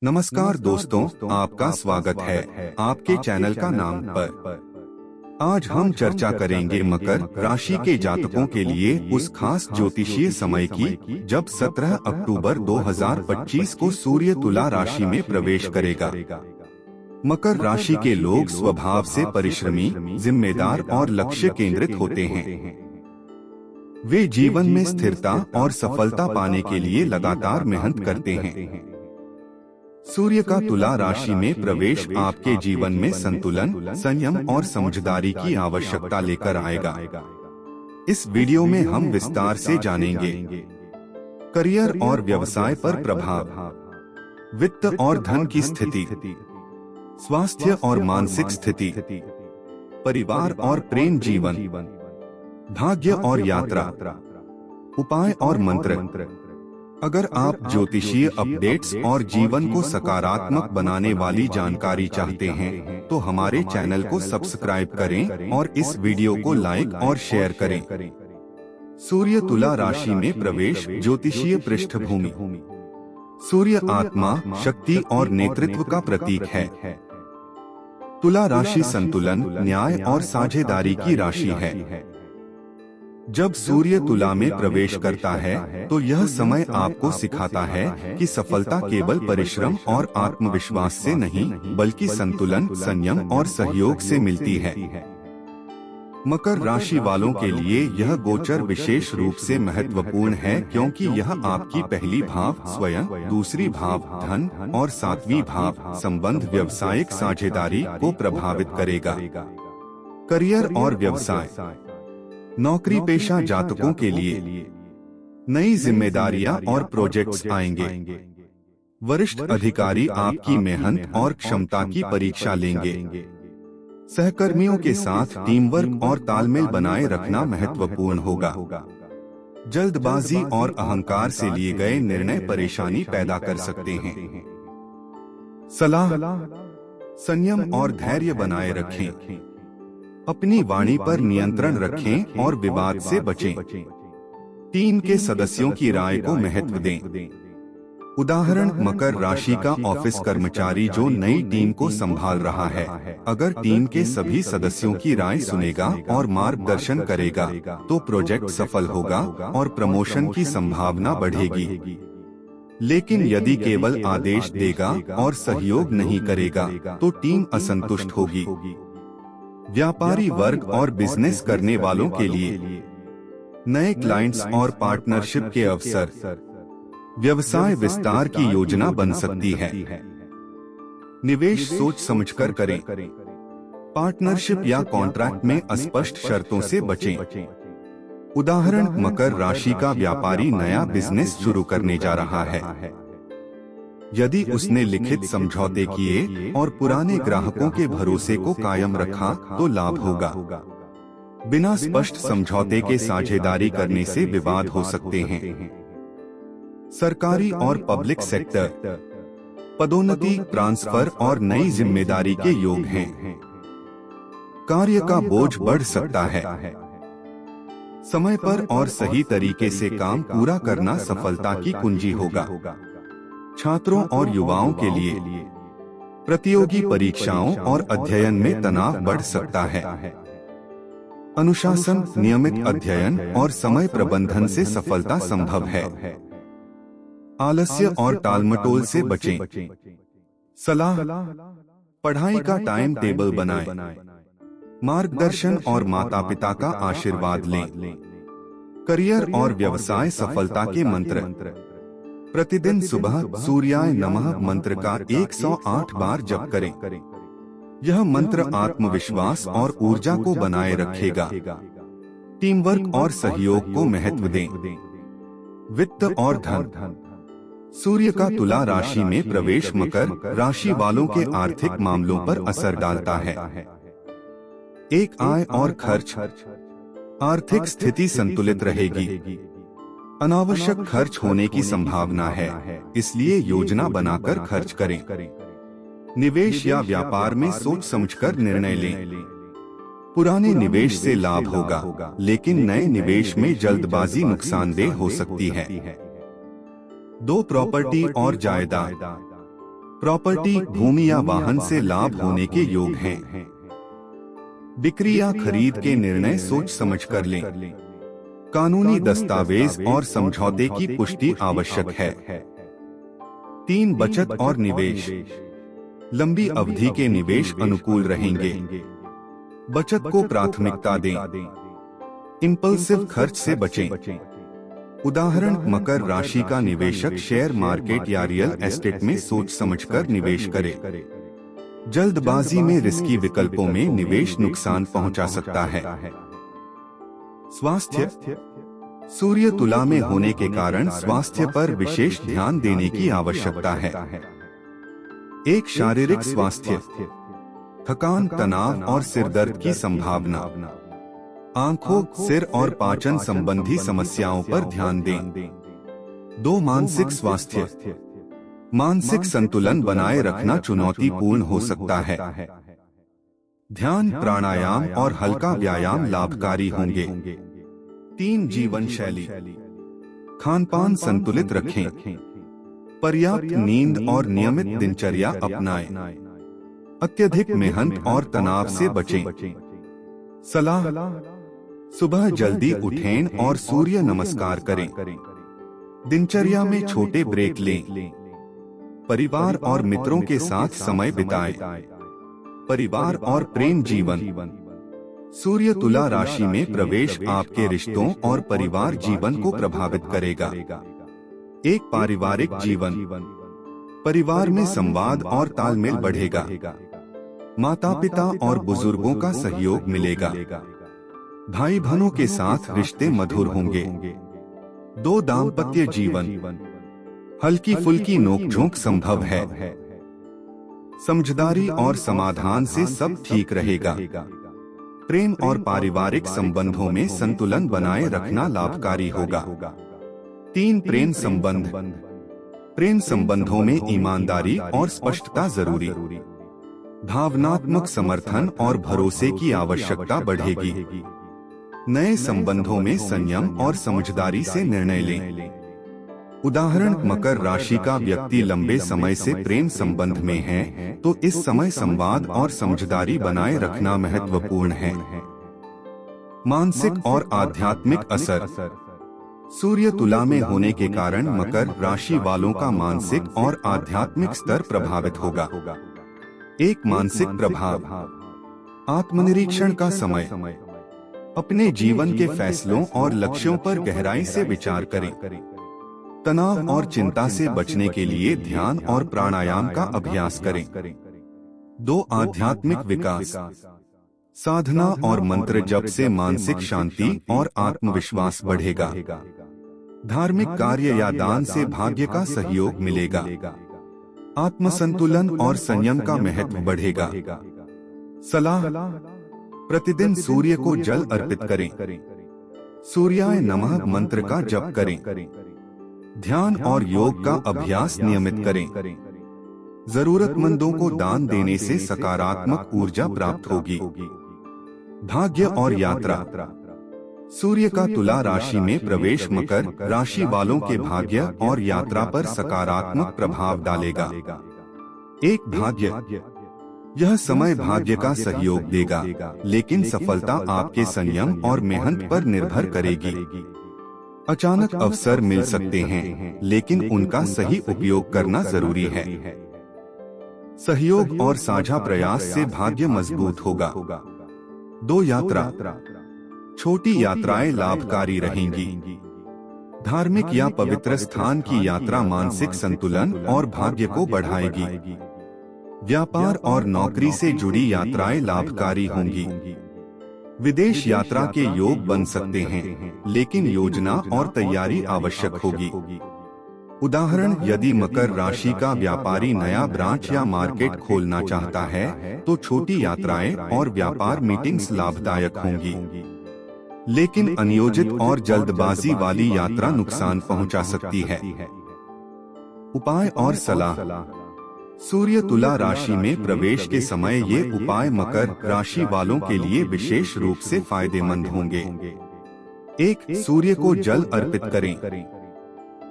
नमस्कार दोस्तों, आपका स्वागत है आपके चैनल का नाम पर। आज हम चर्चा करेंगे मकर राशि के जातकों के लिए उस खास ज्योतिषीय समय की जब 17 अक्टूबर 2025 को सूर्य तुला राशि में प्रवेश करेगा। मकर राशि के लोग स्वभाव से परिश्रमी, जिम्मेदार और लक्ष्य केंद्रित होते हैं। वे जीवन में स्थिरता और सफलता पाने के लिए लगातार मेहनत करते हैं। सूर्य का तुला राशि में प्रवेश आपके जीवन में संतुलन, संयम और समझदारी की आवश्यकता लेकर आएगा। इस वीडियो में हम विस्तार से जानेंगे करियर और व्यवसाय पर प्रभाव, वित्त और धन की स्थिति, स्वास्थ्य और मानसिक स्थिति, परिवार और प्रेम जीवन, भाग्य और यात्रा, उपाय और मंत्र। अगर आप ज्योतिषीय अपडेट्स और जीवन को सकारात्मक बनाने वाली जानकारी चाहते हैं, तो हमारे चैनल को सब्सक्राइब करें और इस वीडियो को लाइक और शेयर करें। सूर्य तुला राशि में प्रवेश, ज्योतिषीय पृष्ठभूमि। सूर्य आत्मा, शक्ति और नेतृत्व का प्रतीक है। तुला राशि संतुलन, न्याय और साझेदारी की राशि है। जब सूर्य तुला में प्रवेश करता है तो यह समय आपको सिखाता है कि सफलता केवल परिश्रम और आत्मविश्वास से नहीं, बल्कि संतुलन, संयम और सहयोग से मिलती है। मकर राशि वालों के लिए यह गोचर विशेष रूप से महत्वपूर्ण है, क्योंकि यह आपकी पहली भाव स्वयं, दूसरी भाव धन और सातवीं भाव संबंध, व्यावसायिक साझेदारी को प्रभावित करेगा। करियर और व्यवसाय। नौकरी पेशा जातकों के लिए नई जिम्मेदारियां और प्रोजेक्ट्स आएंगे। वरिष्ठ अधिकारी आपकी मेहनत और क्षमता की परीक्षा लेंगे। सहकर्मियों के साथ टीम वर्क और तालमेल बनाए रखना महत्वपूर्ण होगा। जल्दबाजी और अहंकार से लिए गए निर्णय परेशानी पैदा कर सकते हैं। सलाह, संयम और धैर्य बनाए रखें। अपनी वाणी पर नियंत्रण रखें और विवाद से बचें। टीम के सदस्यों की राय को महत्व दें। उदाहरण, मकर राशि का ऑफिस कर्मचारी जो नई टीम को संभाल रहा है, अगर टीम के सभी सदस्यों की राय सुनेगा और मार्गदर्शन करेगा तो प्रोजेक्ट सफल होगा और प्रमोशन की संभावना बढ़ेगी। लेकिन यदि केवल आदेश देगा और सहयोग नहीं करेगा तो टीम असंतुष्ट होगी। व्यापारी वर्ग और बिजनेस करने वालों के लिए नए क्लाइंट्स और पार्टनरशिप के अवसर, व्यवसाय विस्तार की योजना बन सकती है। निवेश सोच समझकर करें। पार्टनरशिप या कॉन्ट्रैक्ट में अस्पष्ट शर्तों से बचें। उदाहरण, मकर राशि का व्यापारी नया बिजनेस शुरू करने जा रहा है। यदि उसने लिखित समझौते किए और पुराने ग्राहकों के भरोसे को कायम रखा तो लाभ होगा। बिना स्पष्ट समझौते के साझेदारी करने से विवाद हो सकते हैं। सरकारी और पब्लिक सेक्टर, पदोन्नति, ट्रांसफर और नई जिम्मेदारी के योग हैं। कार्य का बोझ बढ़ सकता है। समय पर और सही तरीके से काम पूरा करना सफलता की कुंजी होगा। छात्रों और युवाओं के लिए प्रतियोगी परीक्षाओं और अध्ययन में तनाव बढ़ सकता है। अनुशासन, नियमित अध्ययन और समय प्रबंधन से सफलता संभव है। आलस्य और टालमटोल से बचें। सलाह, पढ़ाई का टाइम टेबल बनाएं। मार्गदर्शन और माता पिता का आशीर्वाद लें। करियर और व्यवसाय सफलता के मंत्र। प्रतिदिन सुबह सूर्याय नमः मंत्र का 108 बार जप करें। यह मंत्र आत्मविश्वास और ऊर्जा को बनाए रखेगा। टीम वर्क और सहयोग को महत्व दें। वित्त और धन। सूर्य का तुला राशि में प्रवेश मकर राशि वालों के आर्थिक मामलों पर असर डालता है। एक आय और खर्च। आर्थिक स्थिति संतुलित रहेगी। अनावश्यक खर्च होने की संभावना है, इसलिए योजना बनाकर खर्च करें। निवेश या व्यापार में सोच समझकर निर्णय लें। पुराने निवेश से लाभ होगा, लेकिन नए निवेश में जल्दबाजी नुकसानदेह हो सकती है। दो प्रॉपर्टी और जायदाद। प्रॉपर्टी, भूमि या वाहन से लाभ होने के योग हैं। बिक्री या खरीद के निर्णय सोच समझ कर लें। कानूनी दस्तावेज और समझौते की पुष्टि आवश्यक है। 3 बचत और निवेश। लंबी अवधि के निवेश अनुकूल रहेंगे। बचत को प्राथमिकता दें। इंपल्सिव खर्च से बचें। उदाहरण, मकर राशि का निवेशक शेयर मार्केट या रियल एस्टेट में सोच समझकर निवेश करे। जल्दबाजी में रिस्की विकल्पों में निवेश नुकसान पहुंचा सकता है। स्वास्थ्य। सूर्य तुला में होने के कारण स्वास्थ्य पर विशेष ध्यान देने की आवश्यकता है। एक, शारीरिक स्वास्थ्य। थकान, तनाव और सिरदर्द की संभावना। आंखों, सिर और पाचन संबंधी समस्याओं पर ध्यान दें। 2, मानसिक स्वास्थ्य। मानसिक संतुलन बनाए रखना चुनौतीपूर्ण हो सकता है। ध्यान, प्राणायाम और हल्का व्यायाम लाभकारी होंगे। 3, जीवन शैली। खानपान संतुलित रखें। पर्याप्त नींद और नियमित दिनचर्या अपनाएं। अत्यधिक मेहनत और तनाव से बचें। सलाह, सुबह जल्दी उठें और सूर्य नमस्कार करें। दिनचर्या में छोटे ब्रेक लें। परिवार और मित्रों के साथ समय बिताएं। परिवार और प्रेम जीवन। सूर्य तुला राशि में प्रवेश आपके रिश्तों और परिवार जीवन को प्रभावित करेगा। एक, पारिवारिक जीवन। परिवार में संवाद और तालमेल बढ़ेगा। माता पिता और बुजुर्गों का सहयोग मिलेगा। भाई बहनों के साथ रिश्ते मधुर होंगे। 2, दाम्पत्य जीवन। हल्की फुल्की नोकझोंक संभव है। समझदारी और समाधान से सब ठीक रहेगा। प्रेम और पारिवारिक संबंधों में संतुलन बनाए रखना लाभकारी होगा। 3, प्रेम संबंध। प्रेम संबंधों में ईमानदारी और स्पष्टता जरूरी। भावनात्मक समर्थन और भरोसे की आवश्यकता बढ़ेगी। नए संबंधों में संयम और समझदारी से निर्णय लें। उदाहरण, मकर राशि का व्यक्ति लंबे समय से प्रेम संबंध में है तो इस समय संवाद और समझदारी बनाए रखना महत्वपूर्ण है। मानसिक और आध्यात्मिक असर। सूर्य तुला में होने के कारण मकर राशि वालों का मानसिक और आध्यात्मिक स्तर प्रभावित होगा। एक, मानसिक प्रभाव। आत्मनिरीक्षण का समय। अपने जीवन के फैसलों और लक्ष्यों पर गहराई से विचार करें। तनाव और चिंता से बचने के लिए ध्यान और प्राणायाम का अभ्यास करें। 2, आध्यात्मिक विकास। साधना और मंत्र जप से मानसिक शांति और आत्मविश्वास बढ़ेगा। धार्मिक कार्य या दान से भाग्य का सहयोग मिलेगा। आत्मसंतुलन और संयम का महत्व बढ़ेगा। सलाह, प्रतिदिन सूर्य को जल अर्पित करें। सूर्याय नमः मंत्र का जप करें। ध्यान और योग का अभ्यास नियमित करें। जरूरतमंदों को दान देने से सकारात्मक ऊर्जा प्राप्त होगी। भाग्य और यात्रा। सूर्य का तुला राशि में प्रवेश मकर राशि वालों के भाग्य और यात्रा पर सकारात्मक प्रभाव डालेगा। एक, भाग्य। यह समय भाग्य का सहयोग देगा, लेकिन सफलता आपके संयम और मेहनत पर निर्भर करेगी। अचानक अवसर मिल सकते हैं, लेकिन उनका सही उपयोग करना जरूरी है। सहयोग और साझा प्रयास से भाग्य मजबूत होगा। 2, यात्रा। छोटी यात्राएं लाभकारी रहेंगी। धार्मिक या पवित्र स्थान की यात्रा मानसिक संतुलन और भाग्य को बढ़ाएगी। व्यापार और नौकरी से जुड़ी यात्राएं लाभकारी होंगी। विदेश यात्रा के योग बन सकते हैं, लेकिन योजना और तैयारी आवश्यक होगी। उदाहरण, यदि मकर राशि का व्यापारी नया ब्रांच या मार्केट खोलना चाहता है तो छोटी यात्राएं और व्यापार मीटिंग्स लाभदायक होंगी। लेकिन अनियोजित और जल्दबाजी वाली यात्रा नुकसान पहुंचा सकती है। उपाय और सलाह। सूर्य तुला राशि में प्रवेश के समय ये उपाय मकर राशि वालों के लिए विशेष रूप से फायदेमंद होंगे। 1, सूर्य को जल अर्पित करें।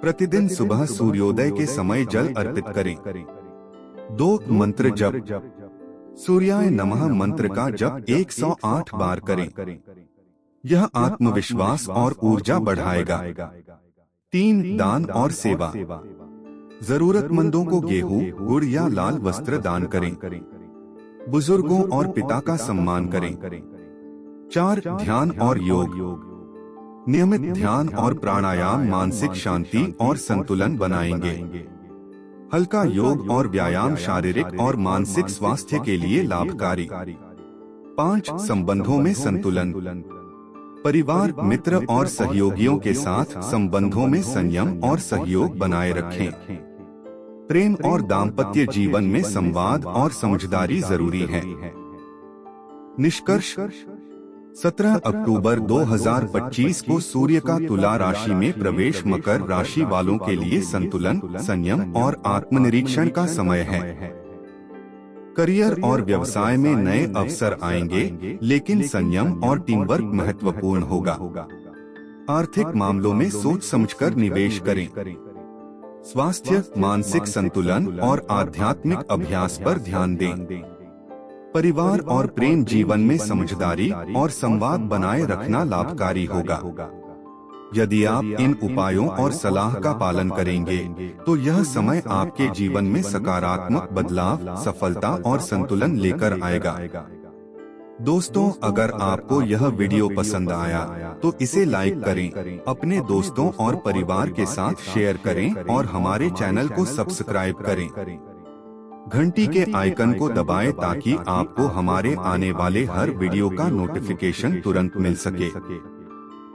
प्रतिदिन सुबह सूर्योदय के समय जल अर्पित करें। 2 मंत्र जप। सूर्याय नमः मंत्र का जप 108 बार करें। यह आत्मविश्वास और ऊर्जा बढ़ाएगा। 3 दान और सेवा। जरूरतमंदों को गेहूं, गुड़ या लाल वस्त्र दान करें। बुजुर्गों और पिता का सम्मान करें। 4 ध्यान और योग। नियमित ध्यान और प्राणायाम मानसिक शांति और संतुलन बनाएंगे। हल्का योग और व्यायाम शारीरिक और मानसिक स्वास्थ्य के लिए लाभकारी। 5 संबंधों में संतुलन। परिवार, मित्र और सहयोगियों के साथ संबंधों में संयम और सहयोग बनाए रखें। प्रेम और दाम्पत्य जीवन में संवाद और समझदारी जरूरी है। निष्कर्ष, 17 अक्टूबर 2025 को सूर्य का तुला राशि में प्रवेश मकर राशि वालों के लिए संतुलन, संयम और आत्मनिरीक्षण का समय है। करियर और व्यवसाय में नए अवसर आएंगे, लेकिन संयम और टीमवर्क महत्वपूर्ण होगा। आर्थिक मामलों में सोच समझकर निवेश करें। स्वास्थ्य, मानसिक संतुलन और आध्यात्मिक अभ्यास पर ध्यान दें। परिवार और प्रेम जीवन में समझदारी और संवाद बनाए रखना लाभकारी होगा। यदि आप इन उपायों और सलाह का पालन करेंगे, तो यह समय आपके जीवन में सकारात्मक बदलाव, सफलता और संतुलन लेकर आएगा। दोस्तों, अगर आपको यह वीडियो पसंद आया तो इसे लाइक करें, अपने दोस्तों और परिवार के साथ शेयर करें और हमारे चैनल को सब्सक्राइब करें। घंटी के आइकन को दबाएं ताकि आपको हमारे आने वाले हर वीडियो का नोटिफिकेशन तुरंत मिल सके।